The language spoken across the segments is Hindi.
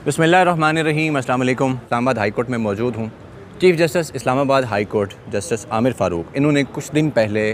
बिस्मिल्लाहिर्रहमानिर्रहीम। अस्सलाम वालेकुम। इस्लामाबाद हाई कोर्ट में मौजूद हूँ। Chief justice Islamabad high court justice Aamir Farooq, इन्होंने कुछ दिन पहले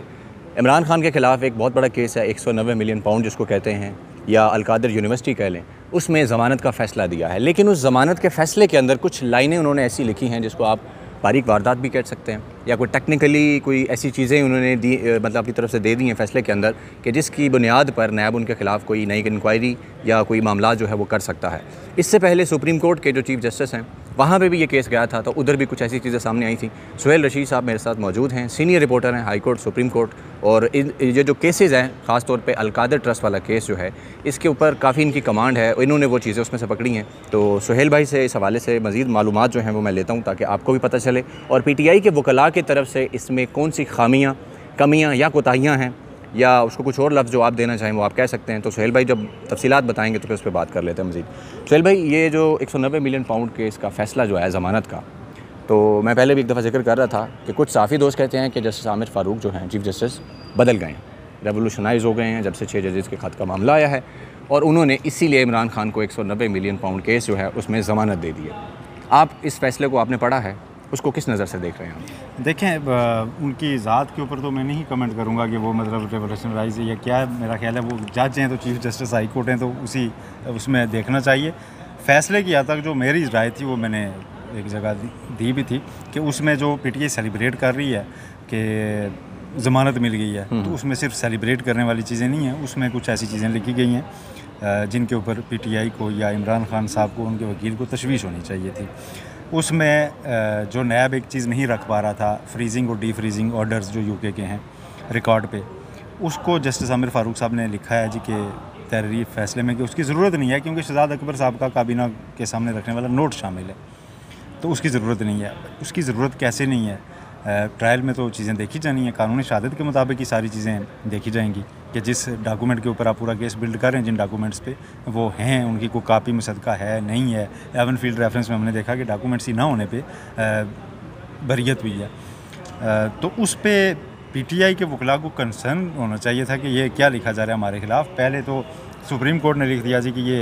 इमरान खान के ख़िलाफ़ एक बहुत बड़ा केस है 190 मिलियन पाउंड जिसको कहते हैं, या अलकादर यूनिवर्सिटी कह लें, उसमें ज़मानत का फ़ैसला दिया है। लेकिन उस ज़मानत के फ़ैसले के अंदर कुछ लाइनें उन्होंने ऐसी लिखी हैं जिसको आप बारीक वारदात भी कह सकते हैं, या कोई टेक्निकली कोई ऐसी चीज़ें उन्होंने दी, मतलब अपनी तरफ से दे दी हैं फ़ैसले के अंदर, कि जिसकी बुनियाद पर नैब उनके ख़िलाफ़ कोई नई इंक्वायरी या कोई मामला जो है वो कर सकता है। इससे पहले सुप्रीम कोर्ट के जो चीफ़ जस्टिस हैं वहाँ पे भी ये केस गया था, तो उधर भी कुछ ऐसी चीज़ें सामने आई थी। सुहेल रशीद साहब मेरे साथ मौजूद हैं, सीनियर रिपोर्टर हैं हाई कोर्ट, सुप्रीम कोर्ट। और ये जो केसेस हैं, ख़ास तौर पे अलकादर ट्रस्ट वाला केस जो है, इसके ऊपर काफ़ी इनकी कमांड है, इन्होंने वो चीज़ें उसमें से पकड़ी हैं। तो सुहेल भाई से इस हवाले से मज़ीद मालूमात जो हैं वो मैं लेता हूँ ताकि आपको भी पता चले, और PTI के वकला की तरफ से इसमें कौन सी खामियाँ, कमियाँ या कोताहियाँ हैं, या उसको कुछ और लफ्ज़ जो आप देना चाहें वो आप कह सकते हैं। तो सुहेल भाई जब तफसीलात बताएंगे तो फिर उस पर बात कर लेते हैं मज़ीद। सुहेल भाई, ये जो 190 मिलियन पाउंड केस का फ़ैसला जो है ज़मानत का, तो मैं पहले भी एक दफ़ा जिक्र कर रहा था कि कुछ साफ़ी दोस्त कहते हैं कि जस्टिस आमिर फ़ारूक जो हैं चीफ़ जस्टिस बदल गए हैं, रेवोल्यूशनाइज़ हो गए हैं जब से 6 जजेस के ख़त का मामला आया है, और उन्होंने इसीलिए इमरान खान को 190 मिलियन पाउंड केस जो है उसमें ज़मानत दे दी है। आप इस फ़ैसले को आपने पढ़ा है, उसको किस नज़र से देख रहे हैं आप? देखें, उनकी ज़ात के ऊपर तो मैं नहीं कमेंट करूंगा कि वो मतलब रेवोल्यूशनराइज है या क्या है। मेरा ख्याल है वो जज हैं, तो चीफ़ जस्टिस हाई कोर्ट हैं, तो उसमें देखना चाहिए। फ़ैसले की हद तक जो मेरी राय थी वो मैंने एक जगह दी भी थी कि उसमें जो PTI सेलिब्रेट कर रही है कि ज़मानत मिल गई है, तो उसमें सिर्फ सेलिब्रेट करने वाली चीज़ें नहीं हैं, उसमें कुछ ऐसी चीज़ें लिखी गई हैं जिनके ऊपर PTI को या इमरान खान साहब को, उनके वकील को तशवीश होनी चाहिए थी। उसमें जो नैब एक चीज़ नहीं रख पा रहा था, फ्रीजिंग और डी फ्रीजिंग ऑर्डर्स जो UK के हैं रिकॉर्ड पे, उसको जस्टिस आमिर फ़ारूक साहब ने लिखा है जी कि तहरीरी फ़ैसले में कि उसकी ज़रूरत नहीं है, क्योंकि शहजाद अकबर साहब का काबीना के सामने रखने वाला नोट शामिल है, तो उसकी ज़रूरत नहीं है। उसकी ज़रूरत कैसे नहीं है? ट्रायल में तो चीज़ें देखी जानी है, कानूनी शहादत के मुताबिक ही सारी चीज़ें देखी जाएंगी कि जिस डॉक्यूमेंट के ऊपर आप पूरा केस बिल्ड कर रहे हैं, जिन डॉक्यूमेंट्स पे वो हैं, उनकी कोई कापी मुसद्दका है नहीं है। एवन फील्ड रेफरेंस में हमने देखा कि डॉक्यूमेंट्स ही ना होने पे बरियत हुई है। तो उस पर PTI के वकला को कंसर्न होना चाहिए था कि ये क्या लिखा जा रहा है हमारे ख़िलाफ़। पहले तो सुप्रीम कोर्ट ने लिख दिया जी कि ये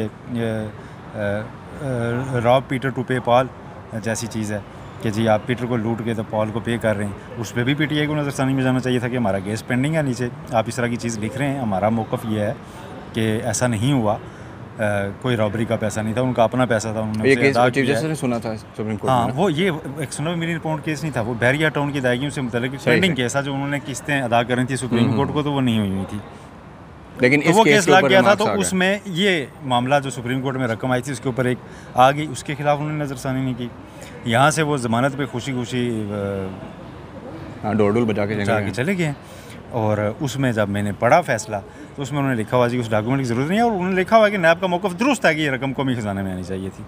रॉब पीटर टू पे पॉल जैसी चीज़ है कि जी आप पीटर को लूट के तो पॉल को पे कर रहे हैं। उस पर भी PTI को नज़रसानी में जाना चाहिए था कि हमारा केस पेंडिंग है, नीचे आप इस तरह की चीज़ लिख रहे हैं। हमारा मौक़िफ़ ये है कि ऐसा नहीं हुआ, कोई रॉबरी का पैसा नहीं था, उनका अपना पैसा था, उन्होंने चीफ जस्टिस ने सुना था सुप्रीम कोर्ट हाँ, में। वो ये 190 मिलियन पाउंड केस नहीं था, वो बहरिया टाउन की अदायगियों से मुतल्लिक़ पेंडिंग केस था जो उन्होंने किस्तें अदा करनी थी सुप्रीम कोर्ट को, तो वो नहीं हुई थी। लेकिन तो वो केस लग गया था, तो उसमें ये मामला जो सुप्रीम कोर्ट में रकम आई थी उसके ऊपर एक आ गई, उसके खिलाफ उन्होंने नज़रसानी नहीं की। यहाँ से वो ज़मानत पे खुशी खुशी डोर बजा के चले गए। और उसमें जब मैंने पढ़ा फ़ैसला तो उसमें उन्होंने लिखा हुआ जी उस डॉक्यूमेंट की ज़रूरत नहीं है, और उन्होंने लिखा हुआ कि नैब का मौक़िफ़ दुरुस्त है कि ये रकम कौमी ख़जाने में आनी चाहिए थी।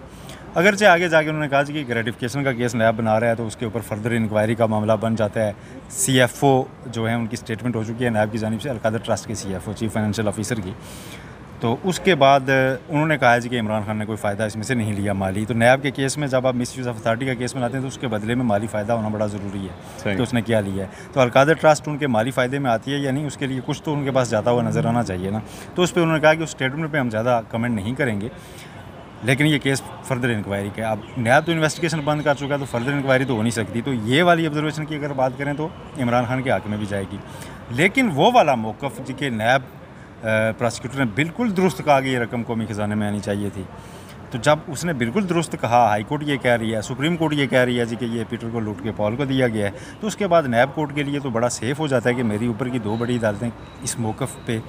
अगरचे आगे जाके उन्होंने कहा कि ग्रेटिफिकेशन का केस नैब बना रहा है तो उसके ऊपर फर्दर इंक्वायरी का मामला बन जाता है। CFO जो है उनकी स्टेटमेंट हो चुकी है नैब की जानिब से, अलकादर ट्रस्ट के CFO चीफ फाइनेंशियल ऑफिसर की। तो उसके बाद उन्होंने कहा जी कि इमरान खान ने कोई फ़ायदा इसमें से नहीं लिया माली। तो नैब के केस में जब आप मिसयूज़ ऑफ अथॉरिटी का केस बनाते हैं तो उसके बदले में माली फ़ायदा होना बड़ा ज़रूरी है कि उसने क्या लिया है। तो अलकादर ट्रस्ट उनके माली फ़ायदे में आती है या नहीं, उसके लिए कुछ तो उनके पास जाता हुआ नज़र आना चाहिए ना। तो उस पर उन्होंने कहा कि उस स्टेटमेंट पर हम ज़्यादा कमेंट नहीं करेंगे, लेकिन ये केस फर्दर इंक्वायरी का। अब नैब तो इन्वेस्टिगेशन बंद कर चुका है, तो फर्दर इंक्वायरी तो हो नहीं सकती। तो ये वाली ऑब्जर्वेशन की अगर बात करें तो इमरान खान के हक़ में भी जाएगी। लेकिन वो वाला मौक़िफ़ जी के नैब प्रोसिक्यूटर ने बिल्कुल दुरुस्त कहा कि ये रकम कौमी ख़जाने में आनी चाहिए थी, तो जब उसने बिल्कुल दुरुस्त कहा, हाई कोर्ट ये कह रही है, सुप्रीम कोर्ट ये कह रही है जी कि ये पीटर को लूट के पॉल को दिया गया है, तो उसके बाद नैब कोर्ट के लिए तो बड़ा सेफ़ हो जाता है कि मेरी ऊपर की 2 बड़ी अदालतें इस मौक़िफ़ पे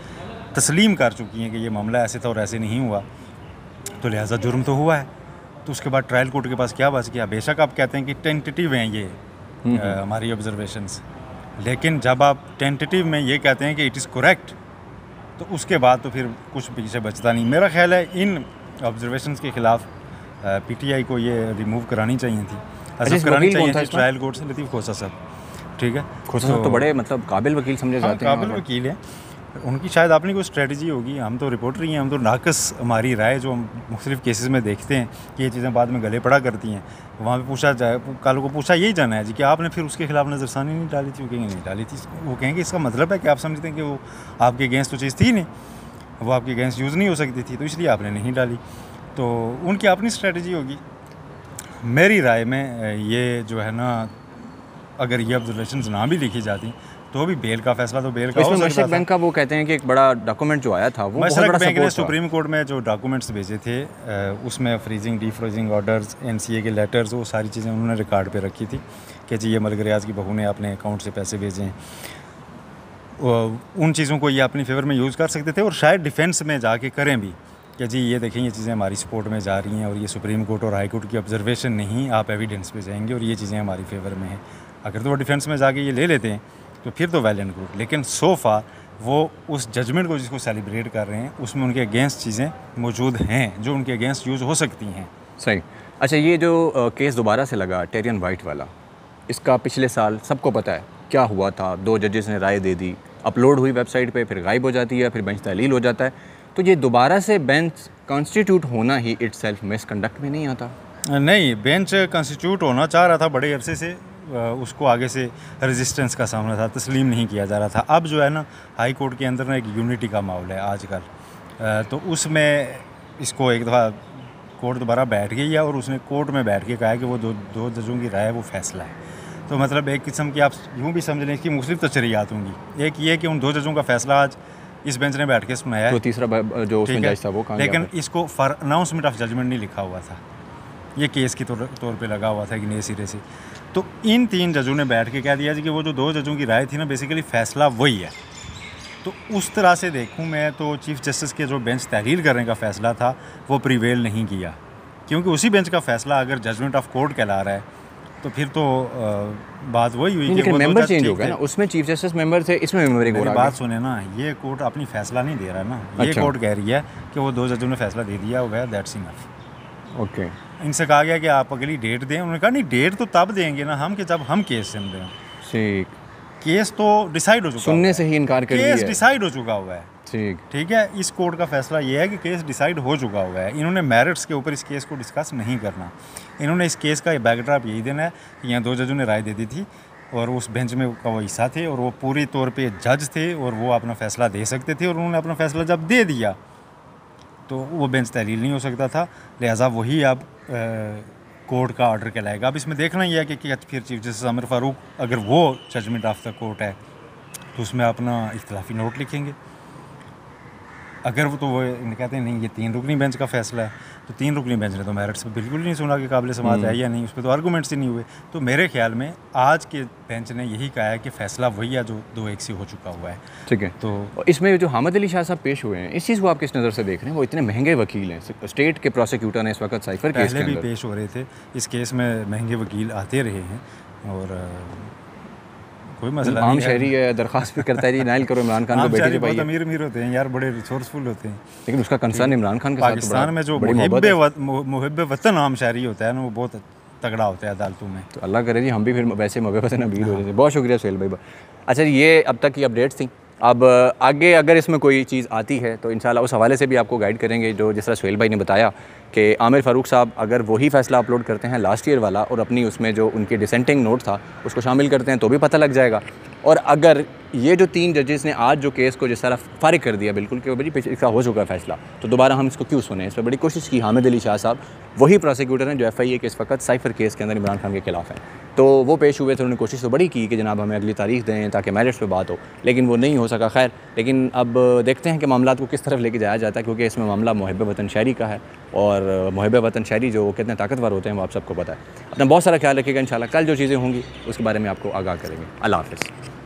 तस्लीम कर चुकी हैं कि ये मामला ऐसे था और ऐसे नहीं हुआ, तो लिहाजा जुर्म तो हुआ है। तो उसके बाद ट्रायल कोर्ट के पास क्या बच गया? बेशक आप कहते हैं कि टेंटेटिव हैं ये हमारी ऑब्जर्वेशंस, लेकिन जब आप टेंटेटिव में ये कहते हैं कि इट इज़ करेक्ट, तो उसके बाद तो फिर कुछ पीछे बचता नहीं। मेरा ख्याल है इन ऑब्जर्वेशंस के ख़िलाफ़ PTI को ये रिमूव करानी चाहिए थी, करानी चाहिए थी ट्रायल कोर्ट से। लतीफ़ खोसा साहब, ठीक है, खोसा साहब तो बड़े मतलब काबिल वकील समझे जाते हैं, काबिल वकील हैं। उनकी शायद अपनी कोई स्ट्रेटजी होगी, हम तो रिपोर्टर ही हैं, हम तो नाकस हमारी राय जो हम मुख्तलिफ केसेस में देखते हैं कि ये चीज़ें बाद में गले पड़ा करती हैं। वहाँ पे पूछा जाए, कल को पूछा यही जाना है जी कि आपने फिर उसके खिलाफ नज़रसानी नहीं डाली थी, वो कहेंगे नहीं डाली थी। वो कहेंगे इसका मतलब है कि आप समझते हैं कि वो आपके अगेंस्ट तो चीज़ थी नहीं, वो आपके अगेंस्ट यूज़ नहीं हो सकती थी, तो इसलिए आपने नहीं डाली। तो उनकी अपनी स्ट्रेटजी होगी। मेरी राय में ये जो है ना, अगर ये ऑब्जर्वेशंस ना भी लिखी जाती तो भी बेल का फैसला तो बेल का हो सकता था। बैंक का वो कहते हैं कि एक बड़ा डॉक्यूमेंट जो आया था वो बहुत बड़ा बैंक ने सपोर्ट था। सुप्रीम कोर्ट में जो डॉक्यूमेंट्स भेजे थे उसमें फ्रीजिंग, डीफ्रोजिंग ऑर्डर्स, एनसीए के लेटर्स, वो सारी चीज़ें उन्होंने रिकॉर्ड पे रखी थी कि जी ये मलिक रियाज की बहू ने अपने अकाउंट से पैसे भेजे हैं। उन चीज़ों को ये अपनी फेवर में यूज़ कर सकते थे और शायद डिफेंस में जाके करें भी कि जी ये देखें ये चीज़ें हमारी सपोर्ट में जा रही हैं और ये सुप्रीम कोर्ट और हाई कोर्ट की ऑब्जर्वेशन नहीं, आप एविडेंस पे जाएंगे और ये चीज़ें हमारी फेवर में हैं। अगर तो वो डिफेंस में जाके ये ले लेते हैं तो फिर तो वेल एंड गुड, लेकिन सो फार वो उस जजमेंट को जिसको सेलिब्रेट कर रहे हैं उसमें उनके अगेंस्ट चीज़ें मौजूद हैं जो उनके अगेंस्ट यूज़ हो सकती हैं। सही। अच्छा, ये जो केस दोबारा से लगा टेरियन वाइट वाला, इसका पिछले साल सबको पता है क्या हुआ था। 2 जजेस ने राय दे दी, अपलोड हुई वेबसाइट पे, फिर गायब हो जाती है, फिर बेंच तहलील हो जाता है। तो ये दोबारा से बेंच कॉन्स्टिट्यूट होना ही इटसेल्फ मिसकंडक्ट में नहीं आता? नहीं, बेंच कॉन्स्टिट्यूट होना चाह रहा था बड़े अरसे से, उसको आगे से रेजिस्टेंस का सामना था, तस्लीम नहीं किया जा रहा था। अब जो है ना हाई कोर्ट के अंदर ना एक यूनिटी का माहौल है आजकल, तो उसमें इसको एक दफ़ा कोर्ट दोबारा बैठ गई है और उसने कोर्ट में बैठ के कहा है कि वो दो जजों की राय वो फैसला है। तो मतलब एक किस्म की आप यूँ भी समझ लें कि मुख्तलिफ तशरीहात होंगी। एक ये कि उन 2 जजों का फैसला आज इस बेंच ने बैठ के सुनाया है, तो तीसरा जो उसमें जज था वो कहाँ गया? लेकिन इसको फॉर अनाउंसमेंट ऑफ जजमेंट नहीं लिखा हुआ था, ये केस के तौर पे लगा हुआ था कि नए सिरे से। तो इन 3 जजों ने बैठ के कह दिया जी कि वो जो 2 जजों की राय थी ना, बेसिकली फ़ैसला वही है। तो उस तरह से देखूं मैं तो चीफ़ जस्टिस के जो बेंच तहरीर करने का फ़ैसला था वो प्रिवेल नहीं किया, क्योंकि उसी बेंच का फ़ैसला अगर जजमेंट ऑफ कोर्ट कहला रहा है तो फिर तो बात वही हुई कि वो मेंबर चेंज हो गया ना, उसमें चीफ जस्टिस मेंबर थे, इसमें मेंबर एक और आ गया। बात सुने ना, ये कोर्ट अपनी फ़ैसला नहीं दे रहा है ना, ये कोर्ट कह रही है कि वो 2 जजों ने फ़ैसला दे दिया हो गया, दैट्स इनफ। ओके, इनसे कहा गया कि आप अगली डेट दें। उन्होंने कहा नहीं, डेट तो तब देंगे ना हम कि जब हम केस सुन रहे हैं। ठीक, केस तो डिसाइड हो चुका, सुनने से ही इनकार कर दिया, केस डिसाइड हो चुका हुआ है। ठीक है। इस कोर्ट का फैसला ये है कि केस डिसाइड हो चुका हुआ है। इन्होंने मेरिट्स के ऊपर इस केस को डिस्कस नहीं करना। इन्होंने इस केस का बैकड्रॉप यही देना है कि यहाँ 2 जजों ने राय दे दी थी और उस बेंच में का वो हिस्सा थे और वो पूरी तौर पे जज थे और वो अपना फ़ैसला दे सकते थे, और उन्होंने अपना फ़ैसला जब दे दिया तो वो बेंच तहलील नहीं हो सकता था, लिहाजा वही अब कोर्ट का ऑर्डर कहलाएगा। अब इसमें देखना ही है कि फिर चीफ जस्टिस आमिर फ़ारूक अगर वो जजमेंट ऑफ द कोर्ट है तो उसमें अपना इख्तिलाफी नोट लिखेंगे। अगर वो तो वो कहते हैं नहीं ये 3 रुकनी बेंच का फैसला है, तो 3 रुकनी बेंच ने तो मेरिट्स पे बिल्कुल नहीं सुना कि काबिल समाअत है या नहीं, उस पर तो आर्गूमेंट्स ही नहीं हुए। तो मेरे ख्याल में आज के बेंच ने यही कहा है कि फ़ैसला वही है जो 2-1 से हो चुका हुआ है। ठीक है। तो इसमें जो हामिद अली शाह साहब पेश हुए हैं, इस चीज़ को आप किस नज़र से देख रहे हैं? वो इतने महंगे वकील हैं, स्टेट के प्रोसिक्यूटर हैं इस वक्त साइफर केस के पहले भी अंदर पेश हो रहे थे, इस केस में महंगे वकील आते रहे हैं और कोई मसला नहीं। आम शहरी है, दरख्वास्त भी करता है जी नाइल करो इमरान खान को बेटी से पाइए। अमीर होते हैं यार, बड़े रिसोर्सफुल होते हैं, लेकिन उसका कंसर्न इमरान खान के साथ पाकिस्तान में जो मुहिब वतन आम शहरी होता है ना, वो बहुत तगड़ा होता है अदालतों में। तो अल्लाह करे जी हम भी फिर वैसे मुहिब वतन अमीर हो जाए। बहुत शुक्रिया सुहेल भाई। अच्छा, ये अब तक की अपडेट्स थी। अब आगे अगर इसमें कोई चीज़ आती है तो इंशाल्लाह उस हवाले से भी आपको गाइड करेंगे, जो जिस तरह सुहेल भाई ने बताया कि आमिर फ़ारूक साहब अगर वही फ़ैसला अपलोड करते हैं लास्ट ईयर वाला और अपनी उसमें जो उनकी डिसेंटिंग नोट था उसको शामिल करते हैं तो भी पता लग जाएगा। और अगर ये जो 3 जजेस ने आज जो केस को जिस तरह फ़ारिग कर दिया बिल्कुल कि भाई इसका हो चुका है फ़ैसला, तो दोबारा हम इसको क्यों सुने, इस पर बड़ी कोशिश की। हामिद अली शाह साहब वही प्रोसिक्यूटर हैं जो FIA के इस वक्त साइफर केस के अंदर इमरान खान के खिलाफ हैं, तो वो पेश हुए थे। उन्होंने कोशिश तो बड़ी की कि जनाब हमें अगली तारीख दें ताकि मैरिट्स पे बात हो, लेकिन वो नहीं हो सका। खैर, लेकिन अब देखते हैं कि मामला को किस तरफ लेके जाया जाता है, क्योंकि इसमें मामला मुहिब वतन शहरी का है और मुहिब वतन शहरी जो कितने ताकतवर होते हैं वो आप सबको पता है। अपना बहुत सारा ख्याल रखिएगा। इंशाल्लाह कल जो चीज़ें होंगी उसके बारे में आपको आगाह करेंगे। अल्लाह हाफ़िज़।